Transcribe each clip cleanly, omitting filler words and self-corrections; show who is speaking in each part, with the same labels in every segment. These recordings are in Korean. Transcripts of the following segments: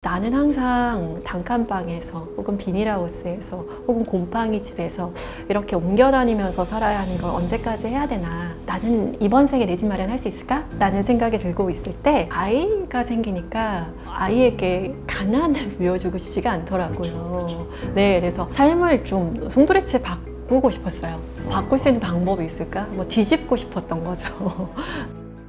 Speaker 1: 나는 항상 단칸방에서 혹은 비닐하우스에서 혹은 곰팡이 집에서 이렇게 옮겨 다니면서 살아야 하는 걸 언제까지 해야 되나, 나는 이번 생에 내 집 마련할 수 있을까? 라는 생각이 들고 있을 때 아이가 생기니까 아이에게 가난을 물려주고 싶지가 않더라고요.
Speaker 2: 그렇죠.
Speaker 1: 네, 그래서 삶을 좀 송두리째 바꾸고 싶었어요. 바꿀 수 있는 방법이 있을까? 뭐 뒤집고 싶었던 거죠.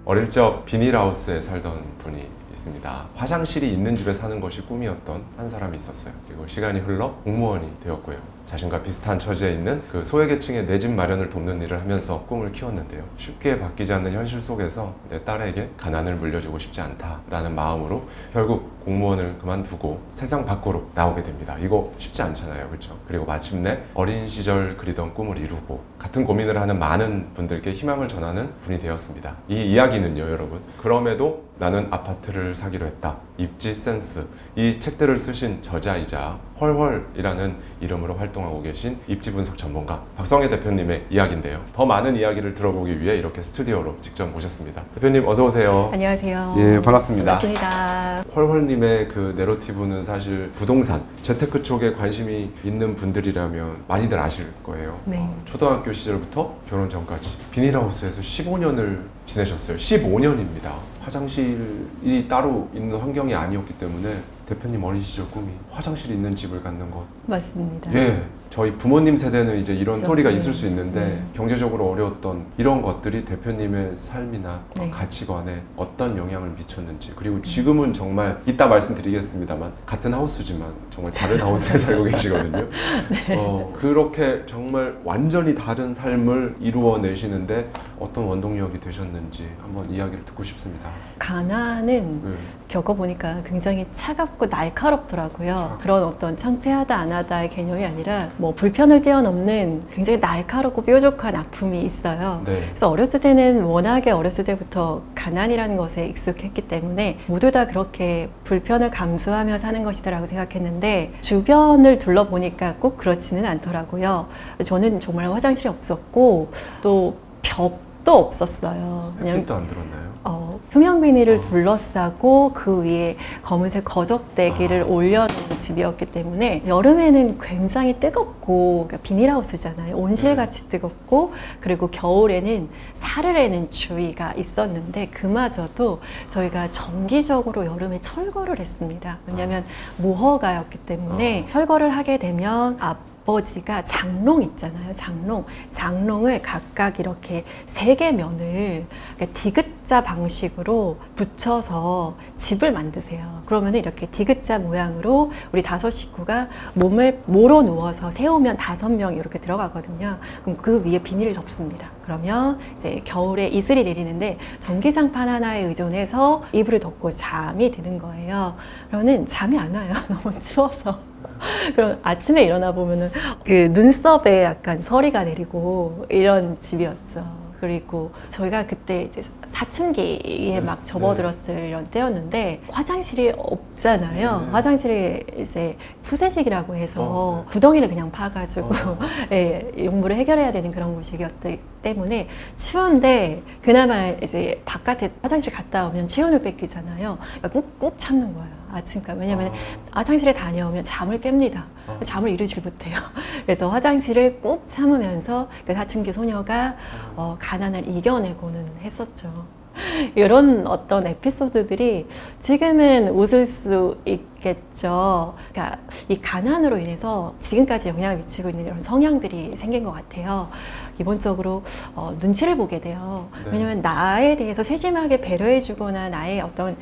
Speaker 2: 어릴 적 비닐하우스에 살던 분이 있습니다. 화장실이 있는 집에 사는 것이 꿈이었던 한 사람이 있었어요. 그리고 시간이 흘러 공무원이 되었고요. 자신과 비슷한 처지에 있는 그 소외계층의 내 집 마련을 돕는 일을 하면서 꿈을 키웠는데요. 쉽게 바뀌지 않는 현실 속에서 내 딸에게 가난을 물려주고 싶지 않다라는 마음으로 결국 공무원을 그만두고 세상 밖으로 나오게 됩니다. 이거 쉽지 않잖아요, 그렇죠? 그리고 마침내 어린 시절 그리던 꿈을 이루고 같은 고민을 하는 많은 분들께 희망을 전하는 분이 되었습니다. 이 이야기는요, 여러분, 그럼에도 나는 아파트를 사기로 했다, 입지 센스, 이 책들을 쓰신 저자이자 헐헐이라는 이름으로 활동하고 계신 입지 분석 전문가 박성혜 대표님의 이야기인데요. 더 많은 이야기를 들어보기 위해 이렇게 스튜디오로 직접 모셨습니다. 대표님 어서 오세요.
Speaker 1: 안녕하세요.
Speaker 2: 예, 반갑습니다.
Speaker 1: 반갑습니다.
Speaker 2: 헐헐님의 그 내러티브는 사실 부동산, 재테크 쪽에 관심이 있는 분들이라면 많이들 아실 거예요.
Speaker 1: 네.
Speaker 2: 초등학교 시절부터 결혼 전까지 비닐하우스에서 15년을 지내셨어요. 15년입니다. 화장실이 따로 있는 환경이 아니었기 때문에 대표님 어린 시절 꿈이 화장실이 있는 집을 갖는 것.
Speaker 1: 맞습니다.
Speaker 2: 예, 저희 부모님 세대는 이제 이런
Speaker 1: 그렇죠.
Speaker 2: 스토리가
Speaker 1: 네.
Speaker 2: 있을 수 있는데
Speaker 1: 네.
Speaker 2: 경제적으로 어려웠던 이런 것들이 대표님의 삶이나
Speaker 1: 네.
Speaker 2: 가치관에 어떤 영향을 미쳤는지, 그리고 지금은 정말 이따 말씀드리겠습니다만 같은 하우스지만 정말 다른 하우스에 살고 계시거든요.
Speaker 1: 네.
Speaker 2: 그렇게 정말 완전히 다른 삶을 이루어내시는데 어떤 원동력이 되셨는지 한번 이야기를 듣고 싶습니다.
Speaker 1: 가난은
Speaker 2: 네.
Speaker 1: 겪어보니까 굉장히 차갑고 날카롭더라고요. 그런 어떤 창피하다 안 하다의 개념이 아니라 뭐 불편을 뛰어넘는 굉장히 날카롭고 뾰족한 아픔이 있어요.
Speaker 2: 네.
Speaker 1: 그래서 어렸을 때는 워낙에 어렸을 때부터 가난이라는 것에 익숙했기 때문에 모두 다 그렇게 불편을 감수하며 사는 것이다라고 생각했는데 주변을 둘러보니까 꼭 그렇지는 않더라고요. 저는 정말 화장실이 없었고 또 벽도 없었어요.
Speaker 2: 햇빛도 안 들었나요?
Speaker 1: 투명 비닐을 둘러싸고 그 위에 검은색 거적대기를 올려놓은 집이었기 때문에 여름에는 굉장히 뜨겁고, 그러니까 비닐하우스잖아요. 온실같이 뜨겁고, 그리고 겨울에는 사르르는 추위가 있었는데 그마저도 저희가 정기적으로 여름에 철거를 했습니다. 왜냐하면 무허가였기 때문에 철거를 하게 되면 아버지가 장롱 있잖아요. 장롱을 각각 이렇게 3개 면을 디귿자 방식으로 붙여서 집을 만드세요. 그러면 이렇게 디귿자 모양으로 우리 5 식구가 몸을 모로 누워서 세우면 5명이 이렇게 들어가거든요. 그럼 그 위에 비닐을 덮습니다. 그러면 이제 겨울에 이슬이 내리는데 전기장판 하나에 의존해서 이불을 덮고 잠이 드는 거예요. 그러면 잠이 안 와요. 너무 추워서. 그럼 아침에 일어나 보면은 그 눈썹에 약간 서리가 내리고 이런 집이었죠. 그리고 저희가 그때 이제 사춘기에 막 접어들었을 이런 때였는데 화장실이 없잖아요. 화장실이 이제 푸세식이라고 해서 구덩이를 그냥 파가지고 예, 용무를 해결해야 되는 그런 곳이었기 때문에 추운데 그나마 이제 바깥에 화장실 갔다 오면 체온을 뺏기잖아요. 그러니까 꾹꾹 참는 거예요. 아침까지. 왜냐면 화장실에 다녀오면 잠을 깹니다. 잠을 이루질 못해요. 그래서 화장실을 꾹 참으면서 그 사춘기 소녀가 가난을 이겨내고는 했었죠. 이런 어떤 에피소드들이 지금은 웃을 수 있겠죠. 그러니까 이 가난으로 인해서 지금까지 영향을 미치고 있는 이런 성향들이 생긴 것 같아요. 기본적으로 눈치를 보게 돼요.
Speaker 2: 네.
Speaker 1: 왜냐면 나에 대해서 세심하게 배려해주거나 나의 어떤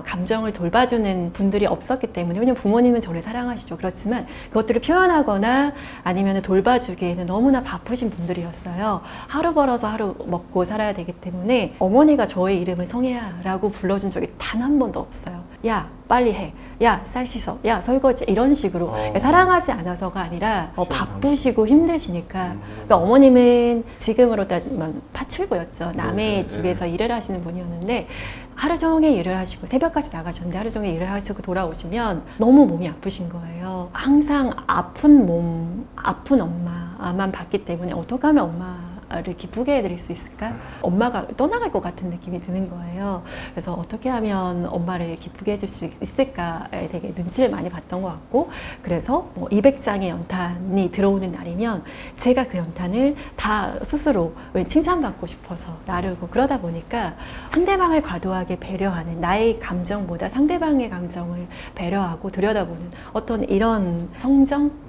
Speaker 1: 감정을 돌봐주는 분들이 없었기 때문에. 왜냐면 부모님은 저를 사랑하시죠. 그렇지만 그것들을 표현하거나 아니면 돌봐주기에는 너무나 바쁘신 분들이었어요. 하루 벌어서 하루 먹고 살아야 되기 때문에 어머니가 저의 이름을 성혜야라고 불러준 적이 단 한 번도 없어요. 야, 빨리 해. 야, 쌀 씻어. 야, 설거지. 이런 식으로. 사랑하지 않아서가 아니라 바쁘시고 힘드시니까. 그러니까 어머님은 지금으로 따지면 파출부였죠. 남의 집에서 일을 하시는 분이었는데 하루 종일 일을 하시고 새벽까지 나가셨는데 하루 종일 일을 하시고 돌아오시면 너무 몸이 아프신 거예요. 항상 아픈 몸, 아픈 엄마만 봤기 때문에 어떻게 하면 엄마 엄마를 기쁘게 해드릴 수 있을까? 엄마가 떠나갈 것 같은 느낌이 드는 거예요. 그래서 어떻게 하면 엄마를 기쁘게 해줄 수 있을까에 되게 눈치를 많이 봤던 것 같고, 그래서 뭐 200장의 연탄이 들어오는 날이면 제가 그 연탄을 다 스스로 칭찬받고 싶어서 나르고, 그러다 보니까 상대방을 과도하게 배려하는, 나의 감정보다 상대방의 감정을 배려하고 들여다보는 어떤 이런 성정?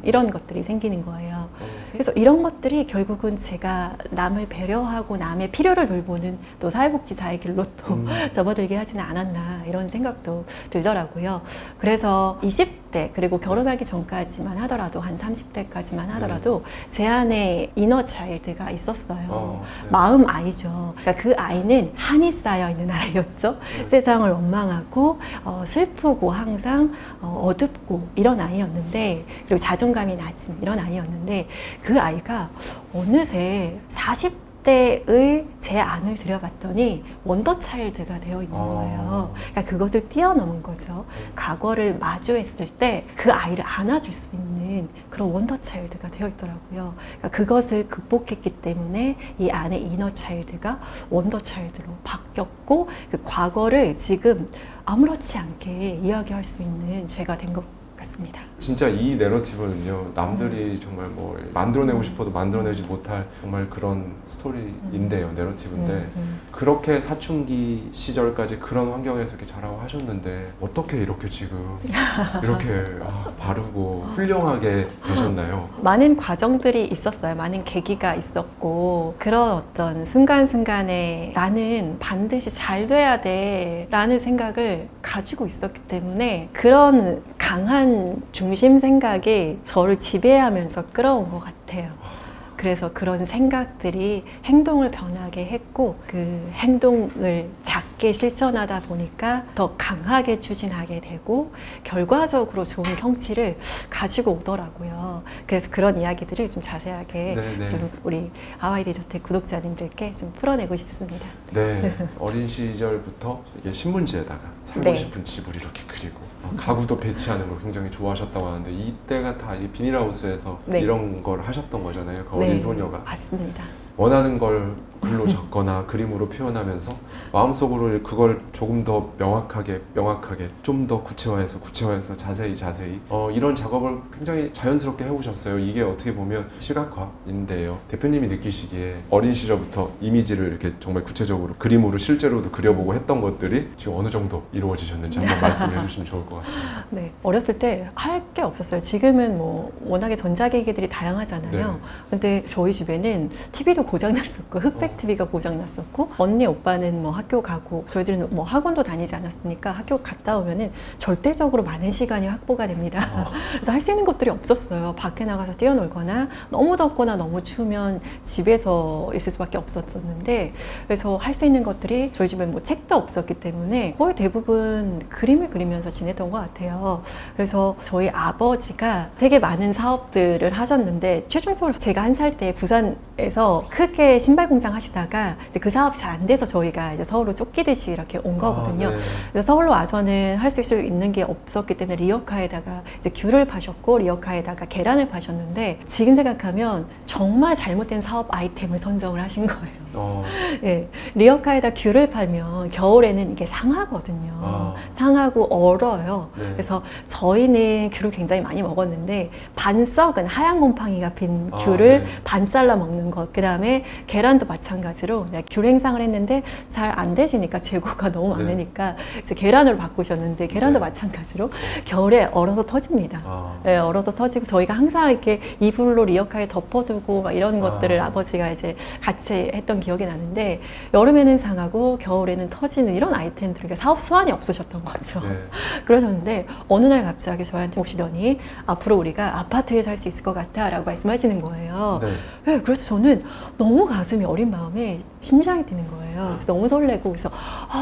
Speaker 1: 이런 것들이 생기는 거예요. 그래서 이런 것들이 결국은 제가 남을 배려하고 남의 필요를 돌보는 또 사회복지사의 길로 또 접어들게 하지는 않았나, 이런 생각도 들더라고요. 그래서 20대 그리고 결혼하기 전까지만 하더라도, 한 30대까지만 하더라도 제 안에 이너 차일드가 있었어요.
Speaker 2: 네.
Speaker 1: 마음 아이죠. 그러니까 그 아이는 한이 쌓여 있는 아이였죠. 세상을 원망하고 슬프고 항상 어둡고 이런 아이였는데, 그리고 자존감이 낮은 이런 아이였는데, 그 아이가 어느새 40대의 제 안을 들여봤더니 원더 차일드가 되어 있는 거예요. 그러니까 그것을 뛰어넘은 거죠. 과거를 마주했을 때 그 아이를 안아줄 수 있는 그런 원더 차일드가 되어 있더라고요. 그러니까 그것을 극복했기 때문에 이 안에 이너 차일드가 원더 차일드로 바뀌었고, 그 과거를 지금 아무렇지 않게 이야기할 수 있는 죄가 된 것 같습니다.
Speaker 2: 진짜 이 내러티브는요, 남들이 정말 뭐 만들어내고 싶어도 만들어내지 못할 정말 그런 스토리인데요, 내러티브인데, 그렇게 사춘기 시절까지 그런 환경에서 이렇게 자라고 하셨는데 어떻게 이렇게 지금 이렇게 바르고 훌륭하게 되셨나요?
Speaker 1: 많은 과정들이 있었어요. 많은 계기가 있었고, 그런 어떤 순간순간에 나는 반드시 잘 돼야 돼 라는 생각을 가지고 있었기 때문에, 그런 강한 중심 생각이 저를 지배하면서 끌어온 것 같아요. 그래서 그런 생각들이 행동을 변하게 했고, 그 행동을 작게 실천하다 보니까 더 강하게 추진하게 되고, 결과적으로 좋은 성취를 가지고 오더라고요. 그래서 그런 이야기들을 좀 자세하게
Speaker 2: 네네.
Speaker 1: 좀 우리 하와이드 저택 구독자님들께 좀 풀어내고 싶습니다.
Speaker 2: 네, 어린 시절부터 이게 신문지에다가 살고
Speaker 1: 네.
Speaker 2: 싶은 집을 이렇게 그리고 가구도 배치하는 걸 굉장히 좋아하셨다고 하는데, 이때가 다 이 비닐하우스에서
Speaker 1: 네.
Speaker 2: 이런 걸 하셨던 거잖아요, 그 어린 소녀가.
Speaker 1: 맞습니다.
Speaker 2: 원하는 걸 글로 적거나 그림으로 표현하면서 마음속으로 그걸 조금 더 명확하게 좀 더 구체화해서 자세히 이런 작업을 굉장히 자연스럽게 해오셨어요. 이게 어떻게 보면 시각화인데요, 대표님이 느끼시기에 어린 시절부터 이미지를 이렇게 정말 구체적으로 그림으로 실제로도 그려보고 했던 것들이 지금 어느 정도 이루어지셨는지 한번 말씀해 주시면 좋을 것 같습니다.
Speaker 1: 네, 어렸을 때 할 게 없었어요. 지금은 뭐 워낙에 전자기기들이 다양하잖아요.
Speaker 2: 네.
Speaker 1: 근데 저희 집에는 TV도 고장났었고, 흑백 TV가 고장났었고, 언니 오빠는 뭐 학교 가고, 저희들은 뭐 학원도 다니지 않았으니까 학교 갔다 오면은 절대적으로 많은 시간이 확보가 됩니다. 그래서 할 수 있는 것들이 없었어요. 밖에 나가서 뛰어놀거나, 너무 덥거나 너무 추우면 집에서 있을 수밖에 없었는데, 그래서 할 수 있는 것들이, 저희 집엔 뭐 책도 없었기 때문에 거의 대부분 그림을 그리면서 지냈던 것 같아요. 그래서 저희 아버지가 되게 많은 사업들을 하셨는데, 최종적으로 제가 한 살 때 부산에서 크게 신발 공장 하시다가 이제 그 사업이 잘 안 돼서 저희가 이제 서울로 쫓기듯이 이렇게 온 거거든요.
Speaker 2: 네.
Speaker 1: 그래서 서울로 와서는 할 수 있는 게 없었기 때문에 리어카에다가 이제 귤을 파셨고, 리어카에다가 계란을 파셨는데, 지금 생각하면 정말 잘못된 사업 아이템을 선정을 하신 거예요. 예, 리어카에다 귤을 팔면 겨울에는 이게 상하거든요. 상하고 얼어요.
Speaker 2: 네.
Speaker 1: 그래서 저희는 귤을 굉장히 많이 먹었는데, 반 썩은 하얀 곰팡이가 핀 귤을
Speaker 2: 네.
Speaker 1: 반 잘라 먹는 것, 그 다음에 계란도 마찬가지로 귤 행상을 했는데 잘 안 되시니까 재고가 너무
Speaker 2: 네.
Speaker 1: 많으니까 그래서 계란으로 바꾸셨는데, 계란도
Speaker 2: 네.
Speaker 1: 마찬가지로 겨울에 얼어서 터집니다. 네, 얼어서 터지고, 저희가 항상 이렇게 이불로 리어카에 덮어두고 막 이런 것들을 아버지가 이제 같이 했던 기억이 나는데, 여름에는 상하고 겨울에는 터지는 이런 아이템들, 그러니까 사업 수완이 없으셨던 거죠.
Speaker 2: 네.
Speaker 1: 그러셨는데 어느 날 갑자기 저한테 오시더니, 앞으로 우리가 아파트에 살 수 있을 것 같아 라고 말씀하시는 거예요.
Speaker 2: 네.
Speaker 1: 네, 그래서 저는 너무 가슴이, 어린 마음에 심장이 뛰는 거예요. 그래서 너무 설레고, 그래서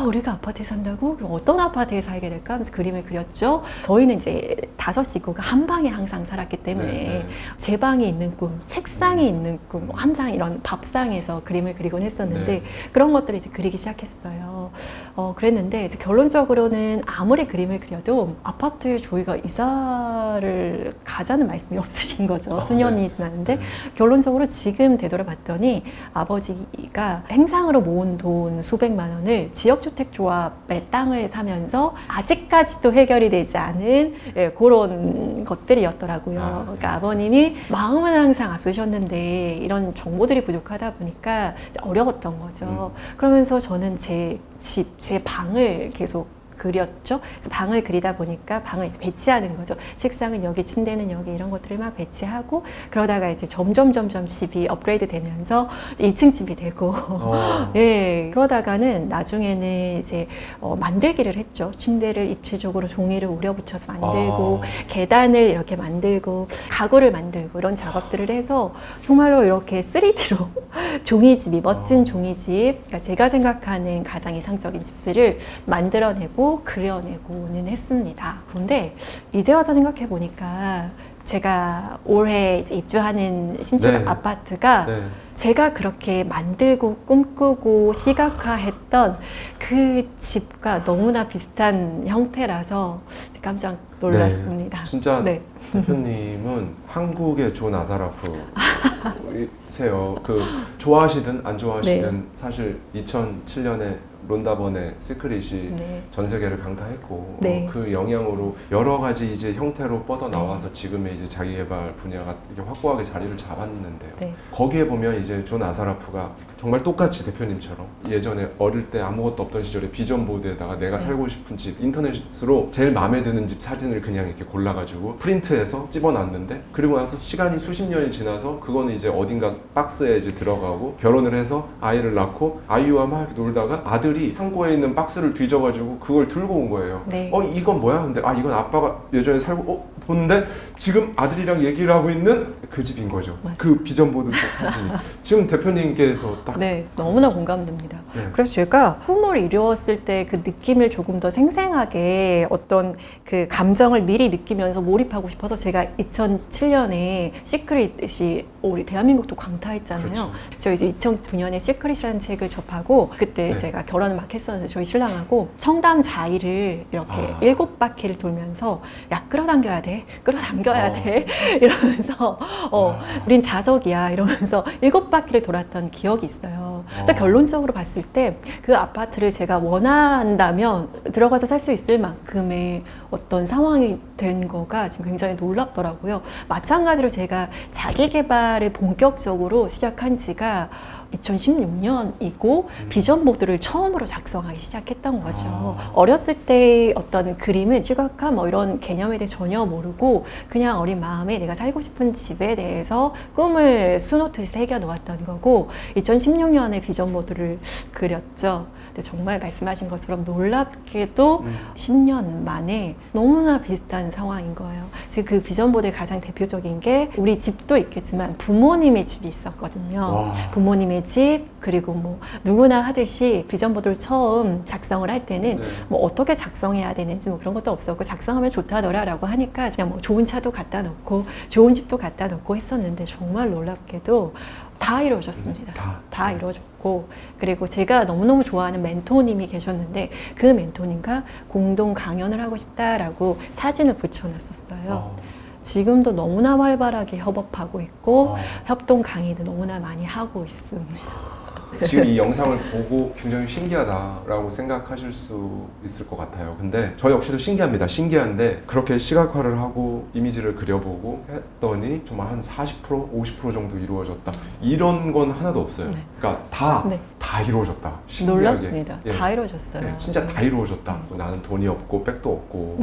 Speaker 1: 우리가 아파트에 산다고? 그럼 어떤 아파트에 살게 될까 하면서 그림을 그렸죠. 저희는 이제 5 식구가 한 방에 항상 살았기 때문에
Speaker 2: 네.
Speaker 1: 제 방이 있는 꿈, 책상이 있는 꿈, 항상 이런 밥상에서 그림을 그리곤 했었는데,
Speaker 2: 네.
Speaker 1: 그런 것들을 이제 그리기 시작했어요. 거죠. 그랬는데 이제 결론적으로는 아무리 그림을 그려도 아파트에 저희가 이사를 가자는 말씀이 없으신 거죠. 수년이 지났는데 결론적으로 지금 되돌아봤더니 아버지가 행상으로 모은 돈 수백만 원을 지역주택조합의 땅을 사면서 아직까지도 해결이 되지 않은 그런 것들이었더라고요. 그러니까 아버님이 마음은 항상 앞서셨는데 이런 정보들이 부족하다 보니까 이제 어려웠던 거죠. 그러면서 저는 제 집, 제 방을 계속 그렸죠. 그래서 방을 그리다 보니까 방을 이제 배치하는 거죠. 책상은 여기, 침대는 여기 이런 것들을 막 배치하고 그러다가 이제 점점 집이 업그레이드 되면서 2층 집이 되고 예, 그러다가는 나중에는 이제 만들기를 했죠. 침대를 입체적으로 종이를 우려붙여서 만들고 계단을 이렇게 만들고 가구를 만들고 이런 작업들을 해서 정말로 이렇게 3D로 종이집이 멋진 종이집, 그러니까 제가 생각하는 가장 이상적인 집들을 만들어내고 그려내고는 했습니다. 그런데 이제 와서 생각해 보니까 제가 올해 이제 입주하는 신축 아파트가 제가 그렇게 만들고 꿈꾸고 시각화했던 그 집과 너무나 비슷한 형태라서 깜짝 놀랐습니다.
Speaker 2: 진짜 대표님은 한국의 존 아사라프세요. 좋아하시든 안 좋아하시든 사실 2007년에 론다번의 시크릿이 전 세계를 강타했고 그 영향으로 여러 가지 이제 형태로 뻗어 나와서 지금의 이제 자기개발 분야가 이렇게 확고하게 자리를 잡았는데요. 거기에 보면 이제 존 아사라프가 정말 똑같이 대표님처럼 예전에 어릴 때 아무것도 없던 시절에 비전 보드에다가 내가 살고 싶은 집 인터넷으로 제일 마음에 드는 집 사진을 그냥 이렇게 골라가지고 프린트해서 집어놨는데 그리고 나서 시간이 수십 년이 지나서 그거는 이제 어딘가 박스에 이제 들어가고 결혼을 해서 아이를 낳고 아이와 막 놀다가 아들이 창고에 있는 박스를 뒤져가지고 그걸 들고 온 거예요. 이건 뭐야? 근데 이건 아빠가 예전에 살고 보는데 지금 아들이랑 얘기를 하고 있는 그 집인 거죠. 그 비전보드 사진이. 지금 대표님께서 딱
Speaker 1: 너무나 공감됩니다. 그래서 제가 꿈을 이루었을 때 그 느낌을 조금 더 생생하게 어떤 그 감정을 미리 느끼면서 몰입하고 싶어서 제가 2007년에 시크릿이 우리 대한민국도 강타했잖아요. 저 이제 2009년에 시크릿이라는 책을 접하고 그때 제가 결혼을 막 했었는데 저희 신랑하고 청담 자이를 이렇게 7바퀴를 돌면서 야 끌어당겨야 돼 이러면서 우린 자석이야 이러면서 7바퀴를 돌았던 기억이 있어요. 그래서 결론적으로 봤을 때 그 아파트를 제가 원한다면 들어가서 살 수 있을 만큼의 어떤 상황이 된 거가 지금 굉장히 놀랍더라고요. 마찬가지로 제가 자기 개발을 본격적으로 시작한 지가 2016년이고 비전 보드를 처음으로 작성하기 시작했던 거죠. 어렸을 때 어떤 그림은 시각화 뭐 이런 개념에 대해 전혀 모르고 그냥 어린 마음에 내가 살고 싶은 집에 대해서 꿈을 수놓듯이 새겨 놓았던 거고 2016년에 비전 보드를 그렸죠. 근데 정말 말씀하신 것처럼 놀랍게도 10년 만에 너무나 비슷한 상황인 거예요. 지금 그 비전 보드의 가장 대표적인 게 우리 집도 있겠지만 부모님의 집이 있었거든요. 부모님의 집 그리고 뭐 누구나 하듯이 비전 보드를 처음 작성을 할 때는 뭐 어떻게 작성해야 되는지 뭐 그런 것도 없었고 작성하면 좋다더라라고 하니까 그냥 뭐 좋은 차도 갖다 놓고 좋은 집도 갖다 놓고 했었는데 정말 놀랍게도 다 이루어졌습니다. 다 이루어졌고 그리고 제가 너무너무 좋아하는 멘토님이 계셨는데 그 멘토님과 공동 강연을 하고 싶다라고 사진을 붙여놨었어요. 지금도 너무나 활발하게 협업하고 있고 협동 강의도 너무나 많이 하고 있습니다.
Speaker 2: 지금 이 영상을 보고 굉장히 신기하다라고 생각하실 수 있을 것 같아요. 근데 저 역시도 신기합니다. 신기한데 그렇게 시각화를 하고 이미지를 그려보고 했더니 정말 한 40%, 50% 정도 이루어졌다. 이런 건 하나도 없어요. 그러니까 다 이루어졌다. 신기하게.
Speaker 1: 놀랐습니다. 다 이루어졌어요.
Speaker 2: 진짜 다 이루어졌다. 나는 돈이 없고 백도 없고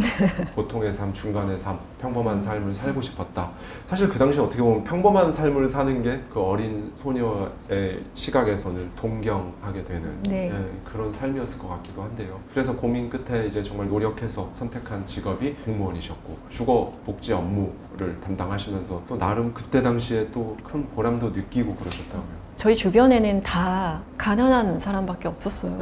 Speaker 2: 보통의 삶, 중간의 삶, 평범한 삶을 살고 싶었다. 사실 그 당시에 어떻게 보면 평범한 삶을 사는 게 그 어린 소녀의 시각에서는 동경하게 되는 그런 삶이었을 것 같기도 한데요. 그래서 고민 끝에 이제 정말 노력해서 선택한 직업이 공무원이셨고 주거 복지 업무를 담당하시면서 또 나름 그때 당시에 또 큰 보람도 느끼고 그러셨다고요.
Speaker 1: 저희 주변에는 다 가난한 사람밖에 없었어요.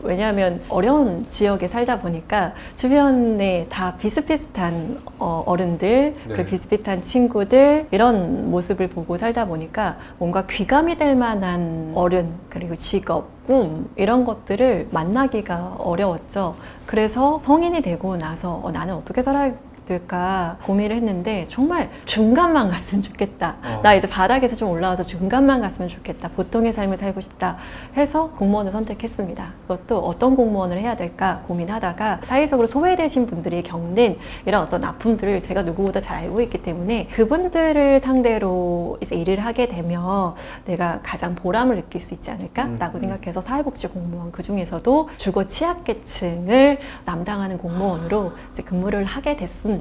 Speaker 1: 왜냐하면 어려운 지역에 살다 보니까 주변에 다 비슷비슷한 어른들, 그리고 비슷비슷한 친구들 이런 모습을 보고 살다 보니까 뭔가 귀감이 될 만한 어른, 그리고 직업, 꿈 이런 것들을 만나기가 어려웠죠. 그래서 성인이 되고 나서 나는 어떻게 살아야 될까 고민을 했는데 정말 중간만 갔으면 좋겠다. 나 이제 바닥에서 좀 올라와서 중간만 갔으면 좋겠다. 보통의 삶을 살고 싶다 해서 공무원을 선택했습니다. 그것도 어떤 공무원을 해야 될까 고민하다가 사회적으로 소외되신 분들이 겪는 이런 어떤 아픔들을 제가 누구보다 잘 알고 있기 때문에 그분들을 상대로 이제 일을 하게 되면 내가 가장 보람을 느낄 수 있지 않을까라고 생각해서 사회복지 공무원, 그 중에서도 주거 취약계층을 담당하는 공무원으로 이제 근무를 하게 됐습니다.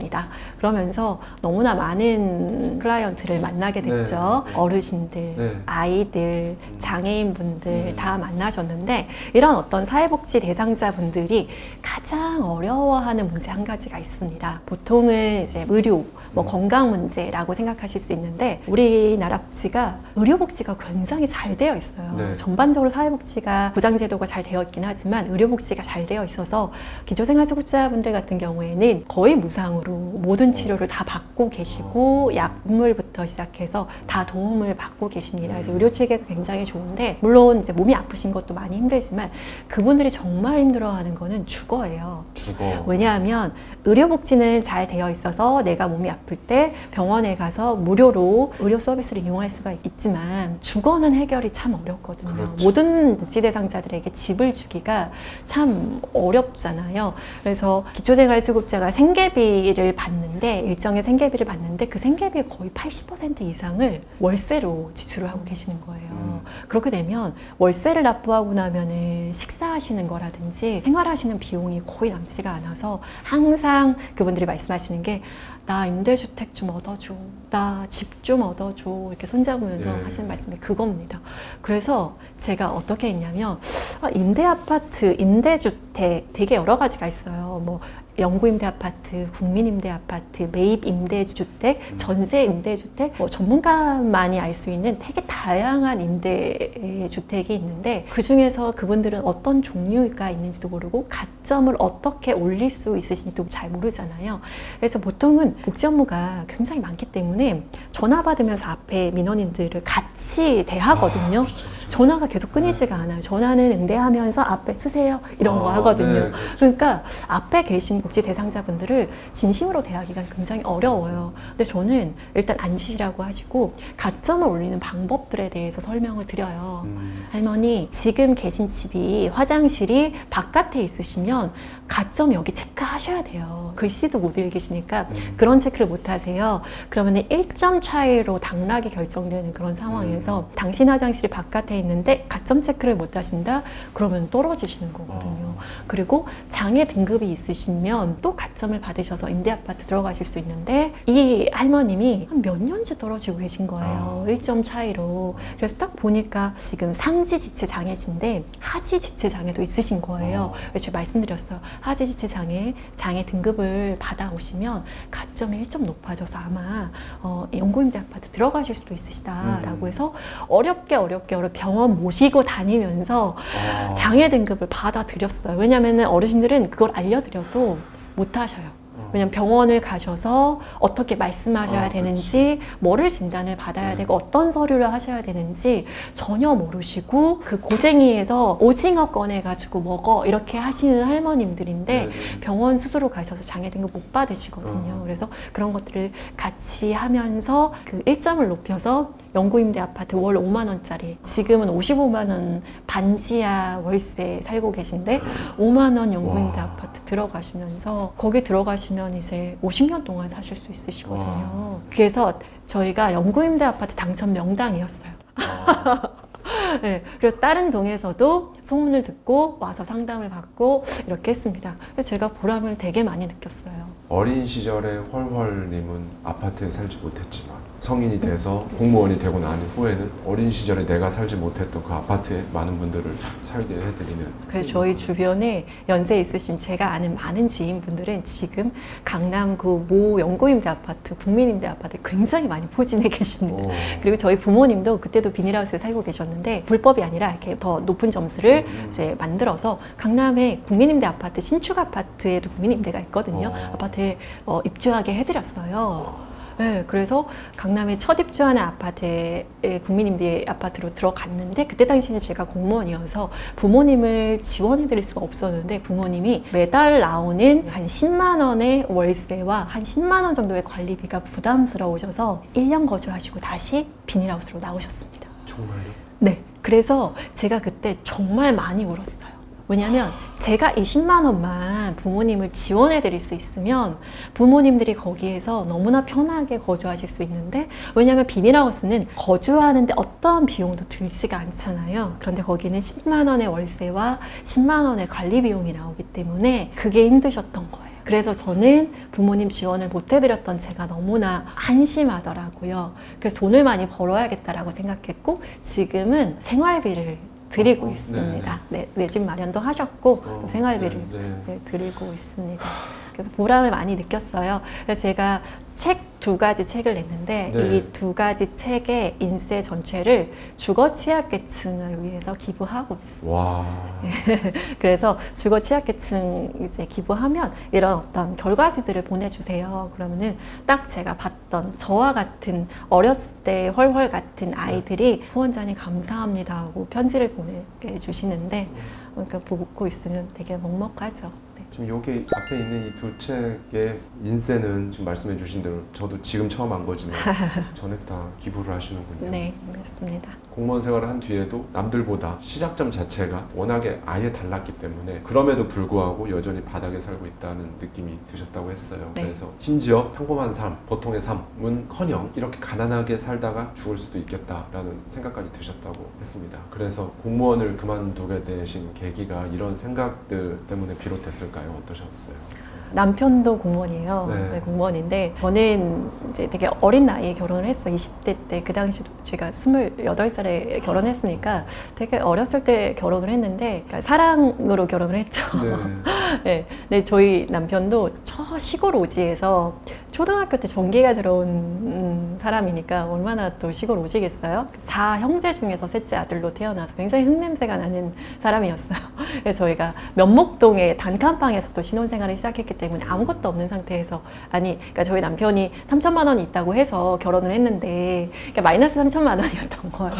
Speaker 1: 그러면서 너무나 많은 클라이언트를 만나게 됐죠. 어르신들, 아이들, 장애인분들 다 만나셨는데 이런 어떤 사회복지 대상자분들이 가장 어려워하는 문제 한 가지가 있습니다. 보통은 이제 의료, 건강 문제라고 생각하실 수 있는데 우리나라 복지가 의료복지가 굉장히 잘 되어 있어요. 전반적으로 사회복지가 보장제도가 잘 되어 있긴 하지만 의료복지가 잘 되어 있어서 기초생활수급자분들 같은 경우에는 거의 무상으로 모든 치료를 다 받고 계시고 약물부터 시작해서 다 도움을 받고 계십니다. 그래서 의료 체계가 굉장히 좋은데 물론 이제 몸이 아프신 것도 많이 힘들지만 그분들이 정말 힘들어하는 거는 주거예요. 왜냐하면 의료복지는 잘 되어 있어서 내가 몸이 아플 때 병원에 가서 무료로 의료 서비스를 이용할 수가 있지만 주거는 해결이 참 어렵거든요. 모든 복지 대상자들에게 집을 주기가 참 어렵잖아요. 그래서 기초생활수급자가 생계비를 받는데 일정의 생계비를 받는데 그 생계비의 거의 80% 이상을 월세로 지출을 하고 계시는 거예요. 그렇게 되면 월세를 납부하고 나면은 식사하시는 거라든지 생활하시는 비용이 거의 남지가 않아서 항상 그분들이 말씀하시는 게 나 임대주택 좀 얻어줘, 나 집 좀 얻어줘 이렇게 손잡으면서 하시는 말씀이 그겁니다. 그래서 제가 어떻게 했냐면 임대아파트, 임대주택 되게 여러 가지가 있어요. 영구임대아파트, 국민임대아파트, 매입임대주택, 전세임대주택, 전문가만이 알 수 있는 되게 다양한 임대주택이 있는데 그 중에서 그분들은 어떤 종류가 있는지도 모르고 가점을 어떻게 올릴 수 있으신지도 잘 모르잖아요. 그래서 보통은 복지 업무가 굉장히 많기 때문에 전화 받으면서 앞에 민원인들을 같이 대하거든요. 전화가 계속 끊이지가 않아요. 전화는 응대하면서 앞에 쓰세요 이런 거 하거든요. 그러니까 앞에 계신 복지 대상자분들을 진심으로 대하기가 굉장히 어려워요. 근데 저는 일단 앉으시라고 하시고 가점을 올리는 방법들에 대해서 설명을 드려요. 할머니, 지금 계신 집이 화장실이 바깥에 있으시면 가점 여기 체크하셔야 돼요. 글씨도 못 읽으시니까 그런 체크를 못 하세요. 그러면 1점 차이로 당락이 결정되는 그런 상황에서 당신 화장실이 바깥에 있는데 가점 체크를 못 하신다? 그러면 떨어지시는 거거든요. 그리고 장애 등급이 있으시면 또 가점을 받으셔서 임대아파트 들어가실 수 있는데 이 할머님이 한 몇 년째 떨어지고 계신 거예요. 1점 차이로. 그래서 딱 보니까 지금 상지지체 장애신데 하지지체 장애도 있으신 거예요. 그래서 제가 말씀드렸어요. 하지지체 장애 등급을 받아오시면 가점이 1점 높아져서 아마 영구임대 아파트 들어가실 수도 있으시다라고 해서 어렵게 병원 모시고 다니면서 장애 등급을 받아드렸어요. 왜냐하면 어르신들은 그걸 알려드려도 못 하셔요. 왜냐면 병원을 가셔서 어떻게 말씀하셔야 되는지, 뭐를 진단을 받아야 되고 어떤 서류를 하셔야 되는지 전혀 모르시고 그 고쟁이에서 오징어 꺼내가지고 먹어 이렇게 하시는 할머님들인데 병원 스스로 가셔서 장애 등급 못 받으시거든요. 그래서 그런 것들을 같이 하면서 그 1점을 높여서 영구임대 아파트 월 5만 원짜리, 지금은 55만 원 반지하 월세 살고 계신데 5만 원 영구임대 아파트 들어가시면서 거기 들어가시면 이제 50년 동안 사실 수 있으시거든요. 그래서 저희가 영구임대 아파트 당첨 명당이었어요. 네, 그래서 다른 동에서도 소문을 듣고 와서 상담을 받고 이렇게 했습니다. 그래서 제가 보람을 되게 많이 느꼈어요.
Speaker 2: 어린 시절에 헐헐님은 아파트에 살지 못했지만 성인이 돼서 공무원이 되고 난 후에는 어린 시절에 내가 살지 못했던 그 아파트에 많은 분들을 살게 해드리는.
Speaker 1: 그래서 저희 주변에 연세 있으신 제가 아는 많은 지인분들은 지금 강남 그 모 연고임대 아파트, 국민임대 아파트 굉장히 많이 포진해 계십니다. 그리고 저희 부모님도 그때도 비닐하우스에 살고 계셨는데 불법이 아니라 이렇게 더 높은 점수를 이제 만들어서 강남에 국민임대 아파트, 신축 아파트에도 국민임대가 있거든요. 아파트에 입주하게 해드렸어요. 네, 그래서 강남에 첫 입주하는 아파트에 국민임대 아파트로 들어갔는데 그때 당시에는 제가 공무원이어서 부모님을 지원해드릴 수가 없었는데 부모님이 매달 나오는 한 10만 원의 월세와 한 10만 원 정도의 관리비가 부담스러우셔서 1년 거주하시고 다시 비닐하우스로 나오셨습니다.
Speaker 2: 정말요?
Speaker 1: 네, 그래서 제가 그때 정말 많이 울었어요. 왜냐하면 제가 이 10만 원만 부모님을 지원해 드릴 수 있으면 부모님들이 거기에서 너무나 편하게 거주하실 수 있는데, 왜냐하면 비닐하우스는 거주하는데 어떠한 비용도 들지가 않잖아요. 그런데 거기는 10만 원의 월세와 10만 원의 관리 비용이 나오기 때문에 그게 힘드셨던 거예요. 그래서 저는 부모님 지원을 못 해드렸던 제가 너무나 한심하더라고요. 그래서 돈을 많이 벌어야겠다라고 생각했고 지금은 생활비를 드리고 있습니다. 네, 내 집 마련도 하셨고 또 생활비를 네, 드리고 있습니다. 그래서 보람을 많이 느꼈어요. 그래서 제가 책 2가지 책을 냈는데 이 2가지 책의 인세 전체를 주거 취약계층을 위해서 기부하고 있습니다.
Speaker 2: 와.
Speaker 1: 그래서 주거 취약계층 이제 기부하면 이런 어떤 결과지들을 보내주세요. 그러면은 딱 제가 봤던 저와 같은 어렸을 때 헐헐 같은 아이들이 후원자님 감사합니다 하고 편지를 보내주시는데 그러니까 보고 있으면 되게 먹먹하죠.
Speaker 2: 지금 여기 앞에 있는 이 2 책의 인세는 지금 말씀해 주신 대로 저도 지금 처음 안 거지만 전액 다 기부를 하시는군요.
Speaker 1: 네, 그렇습니다.
Speaker 2: 공무원 생활을 한 뒤에도 남들보다 시작점 자체가 워낙에 아예 달랐기 때문에 그럼에도 불구하고 여전히 바닥에 살고 있다는 느낌이 드셨다고 했어요.
Speaker 1: 네.
Speaker 2: 그래서 심지어 평범한 삶, 보통의 삶은커녕 이렇게 가난하게 살다가 죽을 수도 있겠다라는 생각까지 드셨다고 했습니다. 그래서 공무원을 그만두게 되신 계기가 이런 생각들 때문에 비롯됐을까요? 어떠셨어요?
Speaker 1: 남편도 공무원이에요.
Speaker 2: 네.
Speaker 1: 네, 공무원인데 저는 이제 되게 어린 나이에 결혼을 했어요. 20대 때. 그 당시 제가 28살에 결혼했으니까 되게 어렸을 때 결혼을 했는데 그러니까 사랑으로 결혼을 했죠.
Speaker 2: 네.
Speaker 1: 네. 근데 저희 남편도 저 시골 오지에서 초등학교 때 전기가 들어온 사람이니까 얼마나 또 시골 오지겠어요? 4형제 중에서 셋째 아들로 태어나서 굉장히 흙냄새가 나는 사람이었어요. 그래서 저희가 면목동의 단칸방에서 또 신혼생활을 시작했기 때문에 아무것도 없는 상태에서 그러니까 저희 남편이 3천만 원이 있다고 해서 결혼을 했는데 그러니까 마이너스 3천만 원이었던 거예요.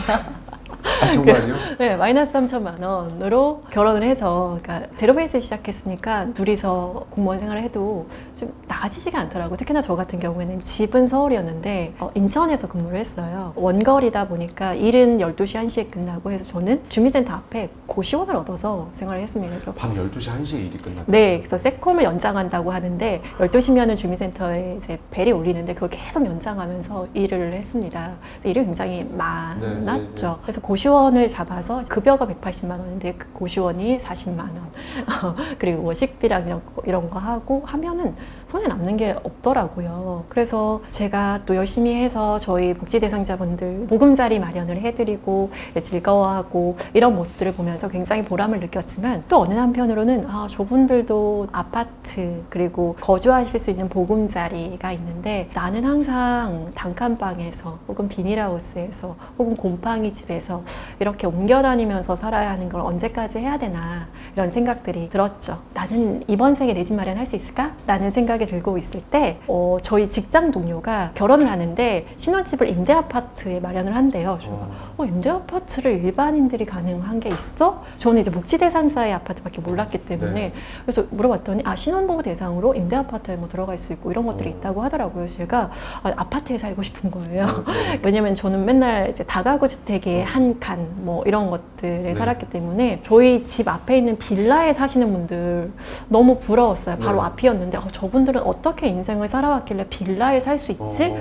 Speaker 2: 아, 정말요?
Speaker 1: 네, 마이너스 3천만 원으로 결혼을 해서 그러니까 제로 베이스 시작했으니까 둘이서 공무원 생활을 해도 좀 나아지지가 않더라고요. 특히나 저 같은 경우에는 집은 서울이었는데 인천에서 근무를 했어요. 원거리다 보니까 일은 12시, 1시에 끝나고 해서 저는 주민센터 앞에 고시원을 얻어서 생활을 했습니다. 그래서
Speaker 2: 밤 12시, 1시에 일이 끝났다.
Speaker 1: 네, 그래서 세콤을 연장한다고 하는데 12시면은 주민센터에 이제 벨이 울리는데 그걸 계속 연장하면서 일을 했습니다. 일이 굉장히 많았죠.
Speaker 2: 네.
Speaker 1: 그래서 고시원을 잡아서 급여가 180만 원인데 그 고시원이 40만 원 그리고 뭐 식비랑 이런 거 하고 하면은 손에 남는 게 없더라고요. 그래서 제가 또 열심히 해서 저희 복지 대상자분들 보금자리 마련을 해드리고 즐거워하고 이런 모습들을 보면서 굉장히 보람을 느꼈지만 또 어느 한편으로는 저분들도 아파트 그리고 거주하실 수 있는 보금자리가 있는데 나는 항상 단칸방에서 혹은 비닐하우스에서 혹은 곰팡이 집에서 이렇게 옮겨 다니면서 살아야 하는 걸 언제까지 해야 되나 이런 생각들이 들었죠. 나는 이번 생에 내 집 마련할 수 있을까? 라는 생각이 들고 있을 때 저희 직장 동료가 결혼을 하는데 신혼집을 임대 아파트에 마련을 한대요. 제가 임대 아파트를 일반인들이 가능한 게 있어? 저는 이제 복지 대상자의 아파트밖에 몰랐기 때문에 그래서 물어봤더니 신혼부부 대상으로 임대 아파트에 뭐 들어갈 수 있고 이런 것들이 있다고 하더라고요. 제가 아파트에 살고 싶은 거예요. 왜냐면 저는 맨날 이제 다가구 주택의 한 칸 뭐 이런 것들에 살았기 때문에 저희 집 앞에 있는 빌라에 사시는 분들 너무 부러웠어요. 바로 앞이었는데 저분들은 어떻게 인생을 살아왔길래 빌라에 살 수 있지?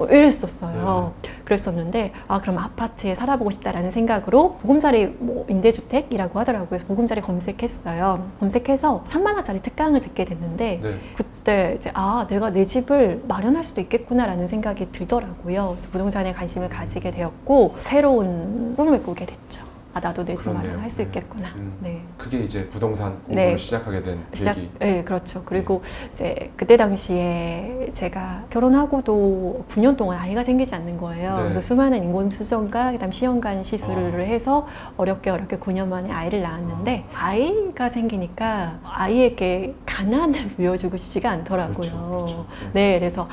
Speaker 1: 이랬었어요. 그랬었는데 그럼 아파트에 살아보고 싶다라는 생각으로 보금자리 뭐 임대주택이라고 하더라고요. 그래서 보금자리 검색했어요. 검색해서 3만 원짜리 특강을 듣게 됐는데
Speaker 2: 네.
Speaker 1: 그때 이제 내가 내 집을 마련할 수도 있겠구나라는 생각이 들더라고요. 그래서 부동산에 관심을 가지게 되었고 새로운 꿈을 꾸게 됐죠. 나도 내 집
Speaker 2: 그렇네요.
Speaker 1: 마련할 수 있겠구나. 네.
Speaker 2: 그게 이제 부동산 공부를
Speaker 1: 네.
Speaker 2: 시작하게 된 계기.
Speaker 1: 네, 그렇죠. 그리고 이제 그때 당시에 제가 결혼하고도 9년 동안 아이가 생기지 않는 거예요.
Speaker 2: 네.
Speaker 1: 그래서 수많은 인공수정과 그다음 시험관 시술을 해서 어렵게 9년 만에 아이를 낳았는데 아이가 생기니까 아이에게 가난을 보여주고 싶지가 않더라고요.
Speaker 2: 그렇죠.
Speaker 1: 네, 그래서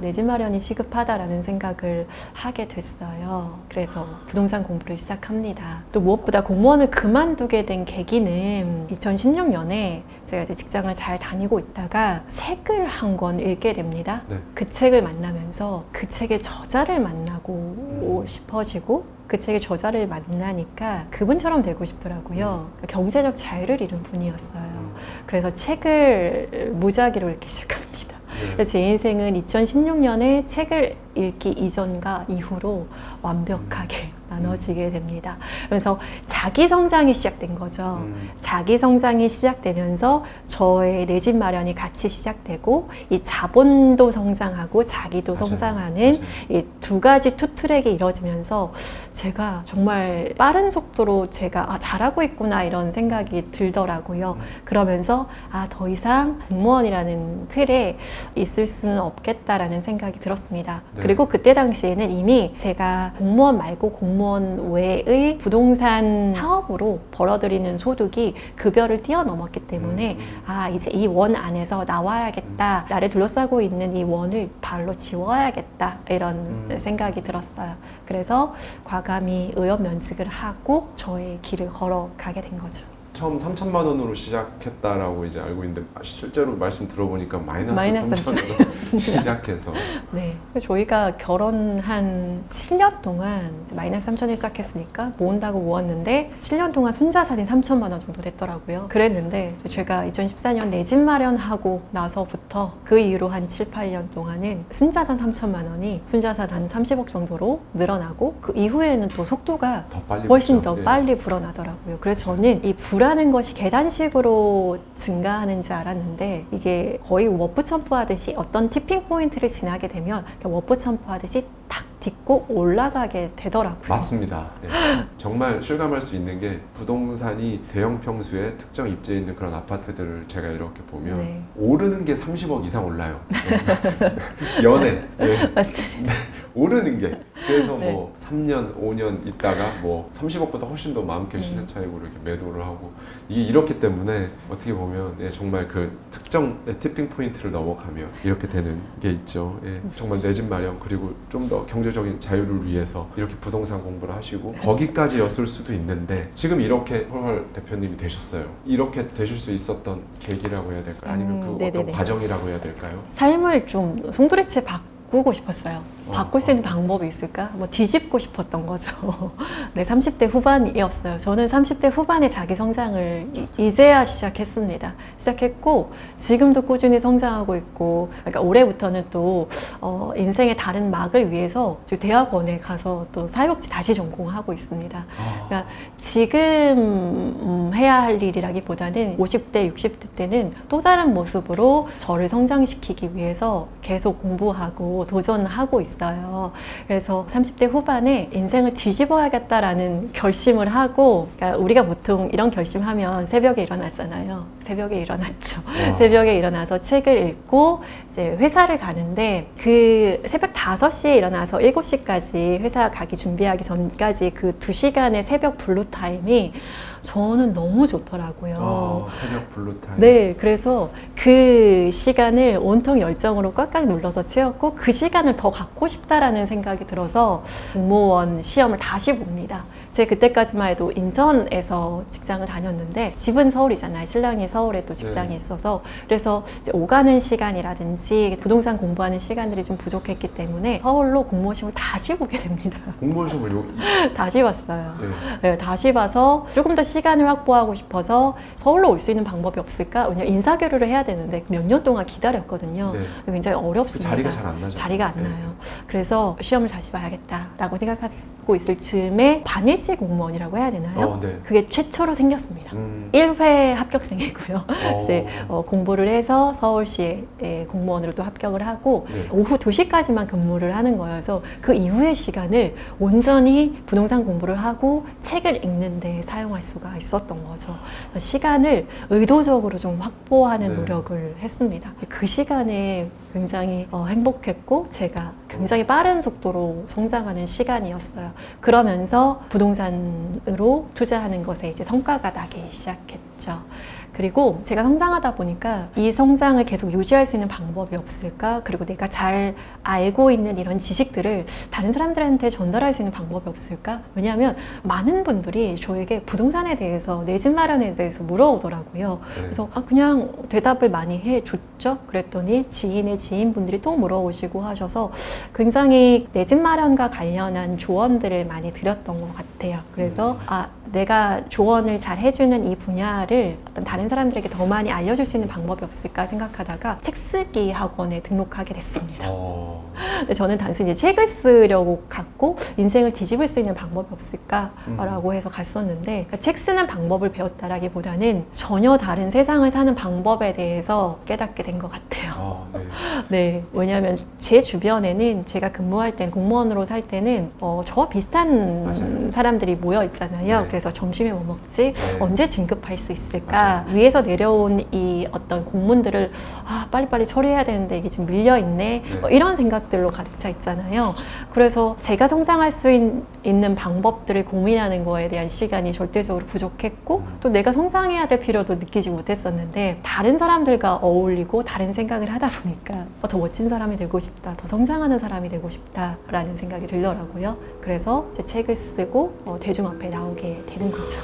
Speaker 1: 내 집 마련이 시급하다라는 생각을 하게 됐어요. 그래서 부동산 공부를 시작합니다. 또 무엇보다 공무원을 그만두게 된 계기는 2016년에 제가 이제 직장을 잘 다니고 있다가 책을 한 권 읽게 됩니다.
Speaker 2: 네.
Speaker 1: 그 책을 만나면서 그 책의 저자를 만나고 싶어지고 그 책의 저자를 만나니까 그분처럼 되고 싶더라고요. 그러니까 경제적 자유를 잃은 분이었어요. 그래서 책을 무작위로 읽기 시작합니다. 그래서 제 인생은 2016년에 책을 읽기 이전과 이후로 완벽하게 나눠지게 됩니다. 그래서 자기 성장이 시작된 거죠. 자기 성장이 시작되면서 저의 내 집 마련이 같이 시작되고 이 자본도 성장하고 자기도
Speaker 2: 맞아요.
Speaker 1: 성장하는 이 두 가지 투트랙이 이루어지면서 제가 정말 빠른 속도로 제가 잘하고 있구나 이런 생각이 들더라고요. 그러면서 더 이상 공무원이라는 틀에 있을 수는 없겠다라는 생각이 들었습니다.
Speaker 2: 네.
Speaker 1: 그리고 그때 당시에는 이미 제가 공무원 말고 공무원 외의 부동산 사업으로 벌어들이는 소득이 급여를 뛰어넘었기 때문에 이제 이 원 안에서 나와야겠다. 나를 둘러싸고 있는 이 원을 발로 지워야겠다. 이런 생각이 들었어요. 그래서 과감히 의원 면직을 하고 저의 길을 걸어가게 된 거죠.
Speaker 2: 처음 3천만 원으로 시작했다라고 이제 알고 있는데 실제로 말씀 들어보니까 마이너스 3천으로 시작해서
Speaker 1: 네, 저희가 결혼한 7년 동안 마이너스 3천을 시작했으니까 모은다고 모았는데 7년 동안 순자산이 3천만 원 정도 됐더라고요. 그랬는데 제가 2014년 내 집 마련하고 나서부터 그 이후로 한 7, 8년 동안은 순자산 3천만 원이 순자산 한 30억 정도로 늘어나고 그 이후에는 또 속도가
Speaker 2: 더 빨리
Speaker 1: 훨씬
Speaker 2: 붙죠.
Speaker 1: 더
Speaker 2: 예.
Speaker 1: 빨리 불어나더라고요. 그래서 저는 이 불하는 것이 계단식으로 증가하는 줄 알았는데 이게 거의 워프점프하듯이 어떤 티핑 포인트를 지나게 되면 워프점프하듯이 탁 딛고 올라가게 되더라고요.
Speaker 2: 맞습니다. 예. 정말 실감할 수 있는 게 부동산이 대형 평수에 특정 입지에 있는 그런 아파트들을 제가 이렇게 보면
Speaker 1: 네.
Speaker 2: 오르는 게 30억 이상 올라요. 예. 연애. 예.
Speaker 1: 맞습니다.
Speaker 2: 오르는 게. 그래서
Speaker 1: 네.
Speaker 2: 뭐 3년, 5년 있다가 뭐 30억보다 훨씬 더 마음껏 시세 차익으로 이렇게 매도를 하고 이게 이렇기 때문에 어떻게 보면 정말 그 특정 티핑 포인트를 넘어가면 이렇게 되는 게 있죠. 예. 정말 내 집 마련 그리고 좀 더 경제적인 자유를 위해서 이렇게 부동산 공부를 하시고 거기까지였을 수도 있는데 지금 이렇게 헐헐 대표님이 되셨어요. 이렇게 되실 수 있었던 계기라고 해야 될까요? 아니면 그 어떤
Speaker 1: 네네네.
Speaker 2: 과정이라고 해야 될까요?
Speaker 1: 삶을 좀 송두리째 바꾸고 싶었어요. 바꿀 수 있는 방법이 있을까? 뭐 뒤집고 싶었던 거죠. 네, 30대 후반이었어요. 저는 30대 후반에 자기 성장을 이제야 시작했습니다. 시작했고 지금도 꾸준히 성장하고 있고 그러니까 올해부터는 또 인생의 다른 막을 위해서 지금 대학원에 가서 또 사회복지 다시 전공하고 있습니다. 그러니까 지금 해야 할 일이라기보다는 50대, 60대 때는 또 다른 모습으로 저를 성장시키기 위해서 계속 공부하고 도전하고 있어요. 그래서 30대 후반에 인생을 뒤집어야겠다라는 결심을 하고 그러니까 우리가 보통 이런 결심하면 새벽에 일어났잖아요. 새벽에 일어났죠. 새벽에 일어나서 책을 읽고 이제 회사를 가는데 그 새벽 5시에 일어나서 7시까지 회사 가기 준비하기 전까지 그 2시간의 새벽 블루타임이 저는 너무 좋더라고요.
Speaker 2: 새벽 블루타임.
Speaker 1: 네, 그래서 그 시간을 온통 열정으로 꽉꽉 눌러서 채웠고 그 시간을 더 갖고 싶다라는 생각이 들어서 공무원 시험을 다시 봅니다. 제가 그때까지만 해도 인천에서 직장을 다녔는데 집은 서울이잖아요. 신랑이 서울에 또 직장이
Speaker 2: 네.
Speaker 1: 있어서 그래서 이제 오가는 시간이라든지 부동산 공부하는 시간들이 좀 부족했기 때문에 서울로 공무원 시험을 다시 보게 됩니다.
Speaker 2: 공무원 시험을
Speaker 1: 다시 봤어요.
Speaker 2: 네.
Speaker 1: 네, 다시 봐서 조금 더 시간을 확보하고 싶어서 서울로 올 수 있는 방법이 없을까? 왜냐면 인사교류를 해야 되는데 몇 년 동안 기다렸거든요.
Speaker 2: 네.
Speaker 1: 굉장히 어렵습니다.
Speaker 2: 자리가 잘 안 나죠.
Speaker 1: 자리가 안
Speaker 2: 네.
Speaker 1: 나요. 그래서 시험을 다시 봐야겠다라고 생각하고 있을 즈음에 반일제 공무원이라고 해야 되나요?
Speaker 2: 네.
Speaker 1: 그게 최초로 생겼습니다. 1회 합격생이고요. 이제 공부를 해서 서울시에 공무원으로 또 합격을 하고
Speaker 2: 네.
Speaker 1: 오후 2시까지만 근무를 하는 거여서 그 이후의 시간을 온전히 부동산 공부를 하고 책을 읽는 데 사용할 수가 있었던 거죠. 시간을 의도적으로 좀 확보하는
Speaker 2: 네.
Speaker 1: 노력을 했습니다. 그 시간에 굉장히 행복했고 제가 굉장히 빠른 속도로 성장하는 시간이었어요. 그러면서 부동산으로 투자하는 것에 이제 성과가 나기 시작했죠. 그리고 제가 성장하다 보니까 이 성장을 계속 유지할 수 있는 방법이 없을까? 그리고 내가 잘 알고 있는 이런 지식들을 다른 사람들한테 전달할 수 있는 방법이 없을까? 왜냐하면 많은 분들이 저에게 부동산에 대해서 내 집 마련에 대해서 물어오더라고요.
Speaker 2: 네.
Speaker 1: 그래서 그냥 대답을 많이 해줬죠. 그랬더니 지인의 지인분들이 또 물어오시고 하셔서 굉장히 내 집 마련과 관련한 조언들을 많이 드렸던 것 같아요. 그래서 내가 조언을 잘 해주는 이 분야를 어떤 다른 사람들에게 더 많이 알려줄 수 있는 방법이 없을까 생각하다가 책 쓰기 학원에 등록하게 됐습니다. 근데 저는 단순히 책을 쓰려고 갔고 인생을 뒤집을 수 있는 방법이 없을까라고 해서 갔었는데 그러니까 책 쓰는 방법을 배웠다라기보다는 전혀 다른 세상을 사는 방법에 대해서 깨닫게 된 것 같아요.
Speaker 2: 네.
Speaker 1: 네, 왜냐하면 제 주변에는 제가 근무할 땐 공무원으로 살 때는 저와 비슷한
Speaker 2: 맞아요.
Speaker 1: 사람들이 모여 있잖아요.
Speaker 2: 네.
Speaker 1: 그래서 점심에 뭐 먹지?
Speaker 2: 네.
Speaker 1: 언제 진급할 수 있을까? 위에서 내려온 이 어떤 공문들을 빨리빨리 처리해야 되는데 이게 지금 밀려 있네.
Speaker 2: 네.
Speaker 1: 이런 생각들로 가득 차 있잖아요. 그래서 제가 성장할 수 있는 방법들을 고민하는 거에 대한 시간이 절대적으로 부족했고 또 내가 성장해야 될 필요도 느끼지 못했었는데 다른 사람들과 어울리고 다른 생각을 하다 보니까 더 멋진 사람이 되고 싶다, 더 성장하는 사람이 되고 싶다라는 생각이 들더라고요. 그래서 제 책을 쓰고 대중 앞에 나오게 되는 거죠.